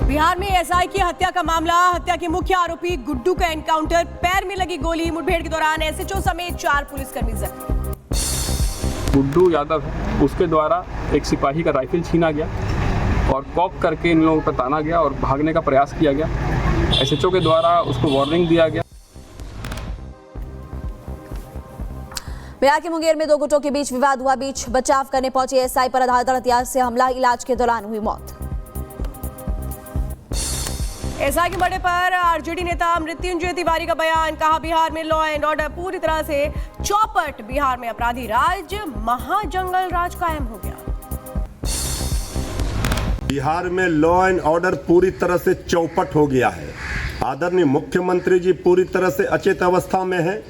बिहार में एसआई की हत्या का मामला। हत्या के मुख्य आरोपी गुड्डू का एनकाउंटर, पैर में लगी गोली। मुठभेड़ के दौरान एसएचओ समेत 4 पुलिसकर्मी जख्मी। गुड्डू यादव है, उसके द्वारा एक सिपाही का राइफल छीना गया और कॉक करके इन लोगों पर ताना गया और भागने का प्रयास किया गया। एसएचओ के द्वारा उसको वार्निंग दिया गया। बिहार के मुंगेर में 2 गुटों के बीच विवाद हुआ। बीच बचाव करने पहुंचे एसआई पर आधारदार हथियार से हमला, इलाज के दौरान हुई मौत। एसआई के बड़े पर आरजेडी नेता मृत्युंजय तिवारी का बयान। कहा, बिहार में लॉ एंड ऑर्डर पूरी तरह से चौपट। बिहार में अपराधी राज, महाजंगल राज कायम हो गया। बिहार में लॉ एंड ऑर्डर पूरी तरह से चौपट हो गया है। आदरणीय मुख्यमंत्री जी पूरी तरह से अचेत अवस्था में हैं।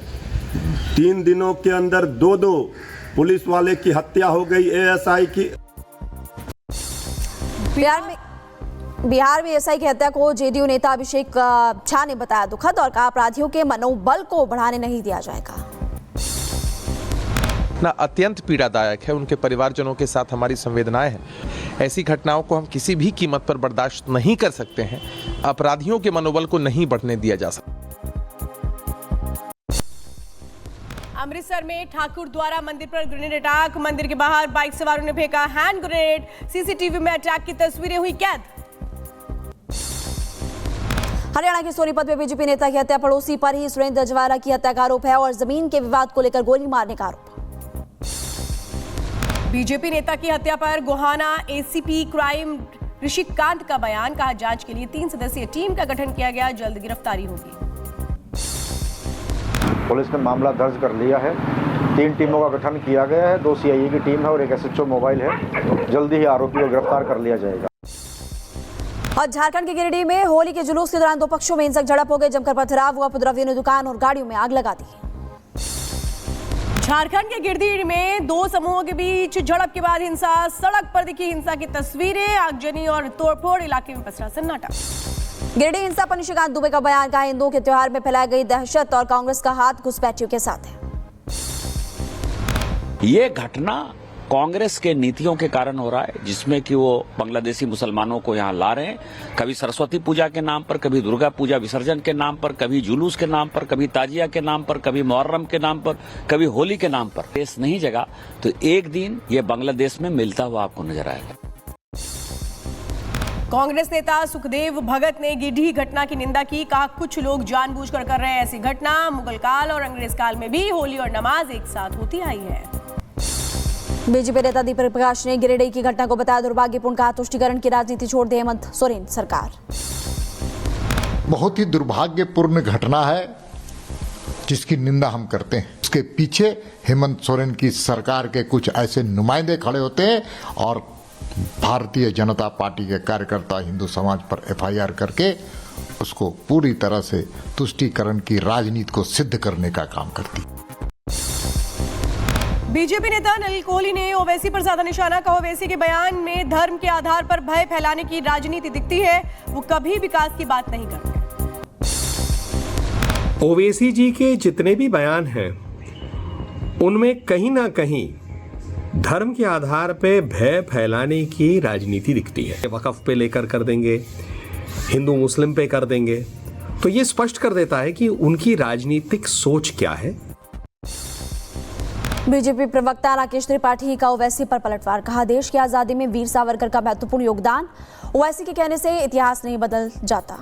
3 दिनों के अंदर 2 पुलिस वाले की हत्या हो गई एएसआई की। बिहार में एसआई की हत्या को जेडीयू नेता अभिषेक झा ने बताया दुखद और कहा, अपराधियों के मनोबल को बढ़ाने नहीं दिया जाएगा। ना अत्यंत पीड़ादायक है। उनके परिवारजनों के साथ हमारी संवेदनाएं हैं। ऐसी घटनाओं को हम किसी भी कीमत पर बर्दाश्त नहीं कर सकते हैं। अपराधियों के मनोबल को नहीं बढ़ने दिया जा सकता। अमृतसर में ठाकुर द्वारा मंदिर पर ग्रेनेड अटैक। मंदिर के बाहर बाइक सवारों ने फेंका हैंड ग्रेनेड। सीसीटीवी में अटैक की तस्वीरें हुई कैद। हरियाणा के सोनीपत में बीजेपी नेता की हत्या। पड़ोसी पर ही सुरेंद्र जवारा की हत्या का आरोप है और जमीन के विवाद को लेकर गोली मारने का आरोप। बीजेपी नेता की हत्या पर गोहाना एसीपी क्राइम ऋषिकांत का बयान। कहा, जांच के लिए 3 सदस्यीय टीम का गठन किया गया, जल्द गिरफ्तारी होगी। पुलिस ने मामला दर्ज कर लिया है। 3 टीमों का गठन किया गया है। 2 सीआईए की टीम है और 1 एसएचओ मोबाइल है। जल्दी ही आरोपी को गिरफ्तार कर लिया जाएगा। और झारखंड के गिरिडीह में होली के जुलूस के दौरान 2 पक्षों में हिंसक झड़प हो गई। जमकर पथराव हुआ। उपद्रवियों ने दुकान और गाड़ियों में आग लगा दी। झारखंड के गिरिडीह में 2 समूहों के बीच झड़प के बाद हिंसा। सड़क पर दिखी हिंसा की तस्वीरें। आगजनी और तोड़फोड़, इलाके में पसरा सन्नाटा। गिरिडीह हिंसा पर निशिकांत दुबे का बयान। कहा, हिंदुओं के त्योहार में फैलाई गई दहशत और कांग्रेस का हाथ घुसपैठियों के साथ है। ये घटना कांग्रेस के नीतियों के कारण हो रहा है, जिसमें कि वो बांग्लादेशी मुसलमानों को यहाँ ला रहे हैं। कभी सरस्वती पूजा के नाम पर, कभी दुर्गा पूजा विसर्जन के नाम पर, कभी जुलूस के नाम पर, कभी ताजिया के नाम पर, कभी मुहर्रम के नाम पर, कभी होली के नाम पर। देश नहीं जगा तो एक दिन ये बांग्लादेश में मिलता हुआ आपको नजर आएगा। कांग्रेस नेता सुखदेव भगत ने गिरिडीह घटना की निंदा की। कहा, कुछ लोग जानबूझकर कर रहे हैं ऐसी घटना। मुगल काल और अंग्रेज काल में भी होली और नमाज एक साथ होती आई है। बीजेपी नेता दीपक प्रकाश ने गिरिडीह की घटना को बताया दुर्भाग्यपूर्ण। कहा, तुष्टीकरण की राजनीति छोड़ दे हेमंत सोरेन सरकार। बहुत ही दुर्भाग्यपूर्ण घटना है जिसकी निंदा हम करते हैं। उसके पीछे हेमंत सोरेन की सरकार के कुछ ऐसे नुमाइंदे खड़े होते हैं और भारतीय जनता पार्टी के कार्यकर्ता हिंदू समाज पर एफआईआर करके उसको पूरी तरह से तुष्टीकरण की राजनीति को सिद्ध करने का काम करती। बीजेपी नेता नलिन कोहली ने ओवैसी पर ज्यादा निशाना। कहा, ओवैसी के बयान में धर्म के आधार पर भय फैलाने की राजनीति दिखती है। वो कभी विकास की बात नहीं करते। ओवैसी जी के जितने भी बयान हैं उनमें कहीं ना कहीं धर्म के आधार पे भय फैलाने की राजनीति दिखती है। वक़्फ़ पे लेकर कर देंगे, हिंदू मुस्लिम पे कर देंगे, तो ये स्पष्ट कर देता है कि उनकी राजनीतिक सोच क्या है। बीजेपी प्रवक्ता राकेश त्रिपाठी का ओवैसी पर पलटवार। कहा, देश की आजादी में वीर सावरकर का महत्वपूर्ण योगदान। ओवैसी के कहने से इतिहास नहीं बदल जाता।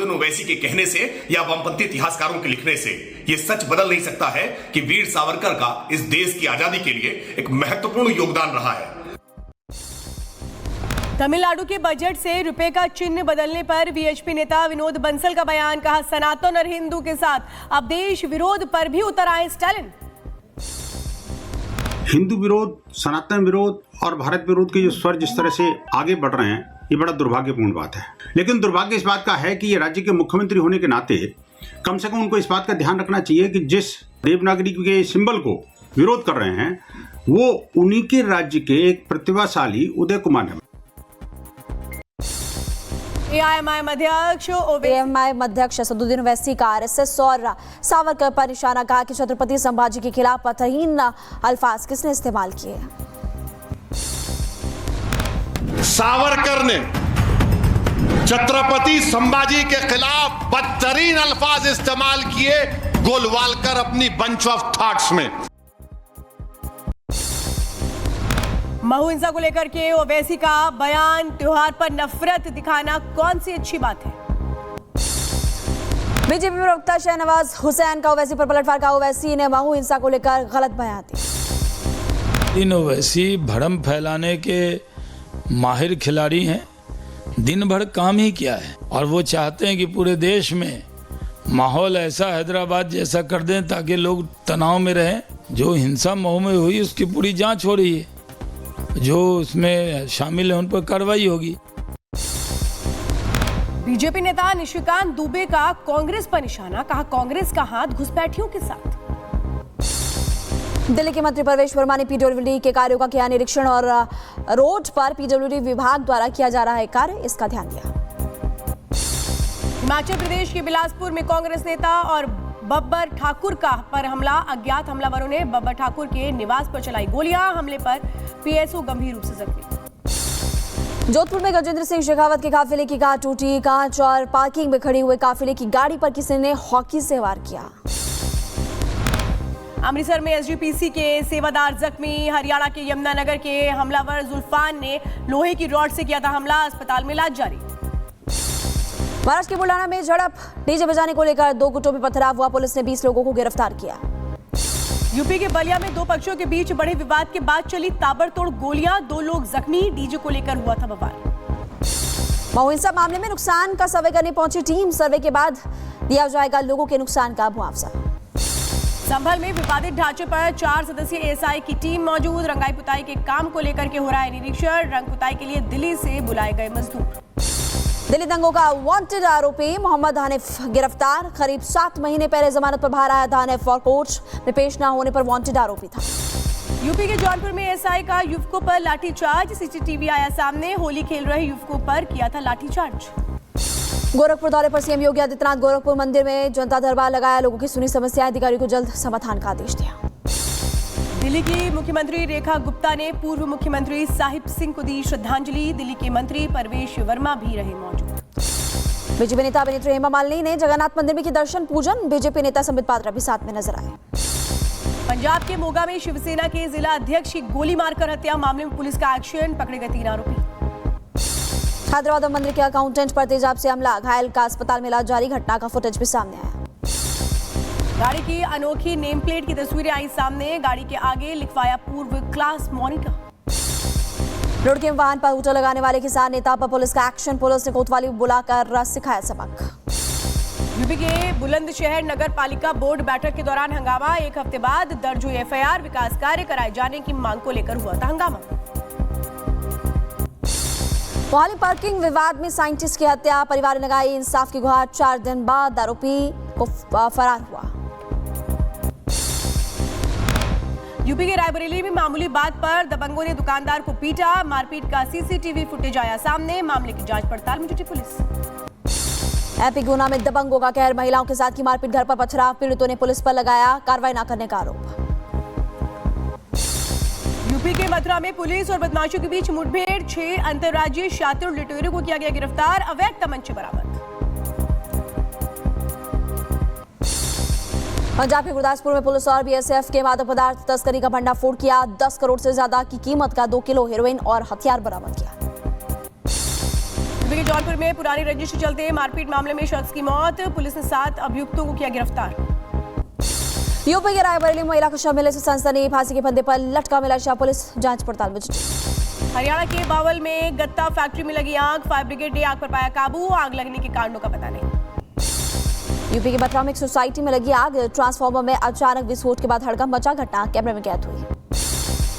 ओवैसी के कहने से या वामपंथी इतिहासकारों के लिखने से यह सच बदल नहीं सकता है कि वीर सावरकर का इस देश की आजादी के लिए एक महत्वपूर्ण योगदान रहा है। तमिलनाडु के बजट से रुपए का चिन्ह बदलने पर वीएचपी नेता विनोद बंसल का बयान। कहा, सनातन और हिंदू के साथ अब देश विरोध पर भी उतर आए स्टालिन। हिंदू विरोध, सनातन विरोध और भारत विरोध के जो स्वर जिस तरह से आगे बढ़ रहे हैं, ये बड़ा दुर्भाग्यपूर्ण बात है। लेकिन दुर्भाग्य इस बात का है कि ये राज्य के मुख्यमंत्री होने के नाते कम से कम उनको इस बात का ध्यान रखना चाहिए कि जिस देवनागरी के सिंबल को विरोध कर रहे हैं वो उन्हीं के राज्य के एक प्रतिभाशाली उदय कुमार है। एआईएमआईएम अध्यक्ष असदुद्दीन ओवैसी का आरएसएस और सावरकर पर निशाना। कहा कि छत्रपति संभाजी के खिलाफ पथरहीन अल्फाज किसने इस्तेमाल किए। सावरकर ने छत्रपति संभाजी के खिलाफ बदतरीन अल्फाज इस्तेमाल किए गोलवालकर अपनी बंच ऑफ थॉट्स में। महू हिंसा को लेकर के ओवैसी का बयान, त्योहार पर नफरत दिखाना कौन सी अच्छी बात है? बीजेपी प्रवक्ता शहनवाज हुसैन का ओवैसी पर पलटवार का। ओवैसी ने महू हिंसा को लेकर गलत बयान दिया। इन ओवैसी भ्रम फैलाने के माहिर खिलाड़ी हैं। दिन भर काम ही किया है और वो चाहते हैं कि पूरे देश में माहौल ऐसा हैदराबाद जैसा कर दें ताकि लोग तनाव में रहें। जो हिंसा महू में हुई उसकी पूरी जांच हो रही है, जो उसमें शामिल है उन पर कार्रवाई होगी। बीजेपी नेता निशिकांत दुबे का कांग्रेस पर निशाना, कहा कांग्रेस का हाथ घुसपैठियों के साथ। दिल्ली के मंत्री परवेश वर्मा ने पीडब्ल्यूडी के कार्यों का किया निरीक्षण और रोड पर पीडब्ल्यूडी विभाग द्वारा किया जा रहा है कार्य, इसका ध्यान दिया। हिमाचल प्रदेश के बिलासपुर में कांग्रेस नेता और बब्बर ठाकुर का पर हमला। अज्ञात हमलावरों ने बब्बर ठाकुर के निवास पर चलाई गोलियां। हमले पर पीएसओ गंभीर रूप से जख्मी। जोधपुर में गजेंद्र सिंह शेखावत के काफिले की कार टूटी। कांच और पार्किंग में खड़ी हुए काफिले की गाड़ी पर किसी ने हॉकी से वार किया। अमृतसर में एसजीपीसी के सेवादार जख्मी। हरियाणा के यमुनानगर के हमलावर जुल्फान ने लोहे की रॉड से किया था हमला। अस्पताल में इलाज जारी। महाराष्ट्र के बुलढाणा में झड़प। डीजे बजाने को लेकर दो गुटों में पथराव हुआ। पुलिस ने 20 लोगों को गिरफ्तार किया। यूपी के बलिया में दो पक्षों के बीच बड़े विवाद के बाद चली ताबड़तोड़ गोलियां। 2 लोग जख्मी। डीजे को लेकर हुआ था बवाल। महू हिंसा मामले में नुकसान का सर्वे करने पहुंची टीम। सर्वे के बाद दिया जाएगा लोगों के नुकसान का मुआवजा। संभल में विवादित ढांचे पर 4 सदस्यीय एएसआई की टीम मौजूद। रंगाई पुताई के काम को लेकर के हो रहा है निरीक्षण। रंग पुताई के लिए दिल्ली से बुलाए गए मजदूर। दिल्ली दंगों का वांटेड आरोपी मोहम्मद हनीफ गिरफ्तार। करीब 7 महीने पहले जमानत पर बाहर आया था हनीफ और कोर्ट में पेश न होने पर वांटेड आरोपी था। यूपी के जौनपुर में एएसआई का युवकों पर लाठीचार्ज। सीसीटीवी आया सामने। होली खेल रहे युवकों पर किया था लाठीचार्ज। गोरखपुर दौरे पर सीएम योगी आदित्यनाथ। गोरखपुर मंदिर में जनता दरबार लगाया। लोगों की सुनी समस्याएं। अधिकारी को जल्द समाधान का आदेश दिया। दिल्ली की मुख्यमंत्री रेखा गुप्ता ने पूर्व मुख्यमंत्री साहिब सिंह को दी श्रद्धांजलि। दिल्ली के मंत्री परवेश वर्मा भी रहे मौजूद। बीजेपी नेता अभिनेत्री हेमा मालिनी ने जगन्नाथ मंदिर में की दर्शन पूजन। बीजेपी नेता संबित पात्रा भी साथ में नजर आए। पंजाब के मोगा में शिवसेना के जिला अध्यक्ष की गोली मारकर हत्या। मामले में पुलिस का एक्शन। पकड़े गए 3 आरोपी। हैदराबाद मंदिर के अकाउंटेंट पर तेजाब से हमला। घायल का अस्पताल में इलाज जारी। घटना का फुटेज भी सामने आया। गाड़ी की अनोखी नेम प्लेट की तस्वीरें आई सामने। गाड़ी के आगे लिखवाया पूर्व क्लास मॉनिटर। रोड के वाहन पर ऊँचा लगाने वाले किसान नेता पर पुलिस का एक्शन। पुलिस ने कोतवाली बुलाकर सिखाया सबक। यूपी के बुलंदशहर नगर पालिका बोर्ड बैठक के दौरान हंगामा। 1 हफ्ते बाद दर्ज हुई एफआईआर। विकास कार्य कराए जाने की मांग को लेकर हुआ था हंगामा। मोहाली पार्किंग विवाद में साइंटिस्ट की हत्या। परिवार ने लगाई इंसाफ की गुहार। 4 दिन बाद आरोपी को फरार हुआ। यूपी के रायबरेली में मामूली बात पर दबंगों ने दुकानदार को पीटा। मारपीट का सीसीटीवी फुटेज आया सामने। मामले की जांच पड़ताल में जुटी पुलिस। एपी गुना में दबंगों का कहर। महिलाओं के साथ की मारपीट। घर पर पथराव। पीड़ितों ने पुलिस पर लगाया कार्रवाई न करने का आरोप। यूपी के मथुरा में पुलिस और बदमाशों के बीच मुठभेड़। 6 अंतर्राज्यीय शातिर लुटेरों को किया गया गिरफ्तार। अवैध तमंचे बरामद। पंजाब के गुरदासपुर में पुलिस और बीएसएफ के मादक पदार्थ तस्करी का भंडाफोड़ किया। 10 करोड़ से ज्यादा की कीमत का 2 किलो हेरोइन और हथियार बरामद किया। यूपी के जौनपुर में पुरानी रंजिश के चलते मारपीट मामले में शख्स की मौत। पुलिस ने 7 अभियुक्तों को किया गिरफ्तार। यूपी के रायबरेली में महिला को शव मिलने से सनसनी। फांसी के फंदे पर लटका मिला शव। पुलिस जांच पड़ताल में जुटी। हरियाणा के बावल में गत्ता फैक्ट्री में लगी आग। फायर ब्रिगेड ने आग पर पाया काबू। आग लगने के कारणों का पता नहीं। यूपी के बतरा में एक सोसाइटी में लगी आग। ट्रांसफार्मर में अचानक विस्फोट के बाद हड़कंप मचा। घटना कैमरे में कैद हुई।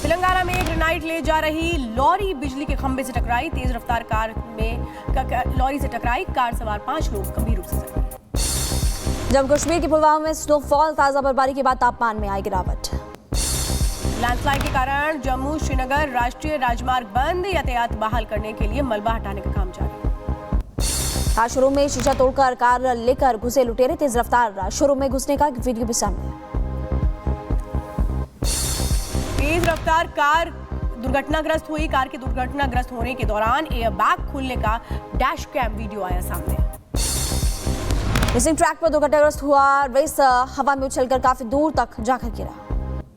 तेलंगाना में ग्रेनाइट ले जा रही लॉरी बिजली के खंभे से टकराई। तेज रफ्तार कार में लॉरी से टकराई। कार सवार 5 लोग गंभीर रूप से जख्मी। जम्मू कश्मीर के पुलवामा में स्नोफॉल। ताजा बर्फबारी के बाद तापमान में आई गिरावट। लैंडस्लाइड के कारण जम्मू श्रीनगर राष्ट्रीय राजमार्ग बंद। यातायात बहाल करने के लिए मलबा हटाने का काम जारी। आज शोरूम में शीशा तोड़कर कार लेकर घुसे लुटेरे। तेज रफ्तार शोरूम में घुसने का वीडियो भी सामने। तेज रफ्तार कार दुर्घटनाग्रस्त हुई। कार के दुर्घटनाग्रस्त होने के दौरान एयरबैग खुलने का डैश कैम वीडियो आया सामने। रेसिंग ट्रैक पर दुर्घटनाग्रस्त हुआ रेस हवा में उछलकर काफी दूर तक जाकर गिरा।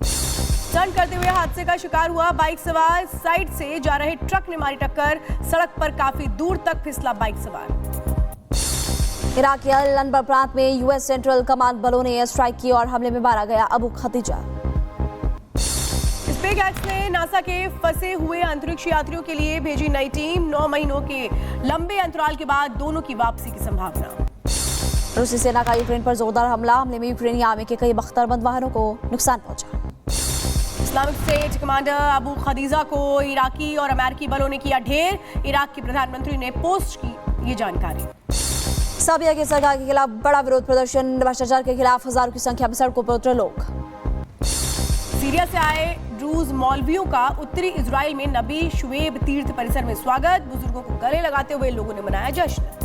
स्टंट करते हुए हादसे का शिकार हुआ बाइक सवार। साइड से जा रहे ट्रक ने मारी टक्कर। सड़क पर काफी दूर तक फिसला बाइक सवार। इराक के अल अनबर प्रांत में यूएस सेंट्रल कमांड बलों ने एयर स्ट्राइक की और हमले में मारा गया अबू खदीजा। स्पेसएक्स ने नासा के फंसे हुए अंतरिक्ष यात्रियों के लिए भेजी नई टीम। 9 महीनों के लंबे अंतराल के बाद दोनों की वापसी की संभावना। रूसी सेना का यूक्रेन पर जोरदार हमले में यूक्रेनी आर्मी के कई बख्तरबंद वाहनों को नुकसान पहुंचा। Islamic state commander Abu Khadija को इराकी और अमेरिकी बलों ने किया ढेर। इराक के प्रधानमंत्री ने पोस्ट की ये जानकारी। साबिया की सरकार के खिलाफ बड़ा विरोध प्रदर्शन। भ्रष्टाचार के खिलाफ हजारों की संख्या में सड़कों पर उतरे लोग। सीरिया से आए ड्रूज मौलवियों का उत्तरी इजराइल में नबी शुएब तीर्थ परिसर में स्वागत। बुजुर्गों को गले लगाते हुए लोगों ने मनाया जश्न।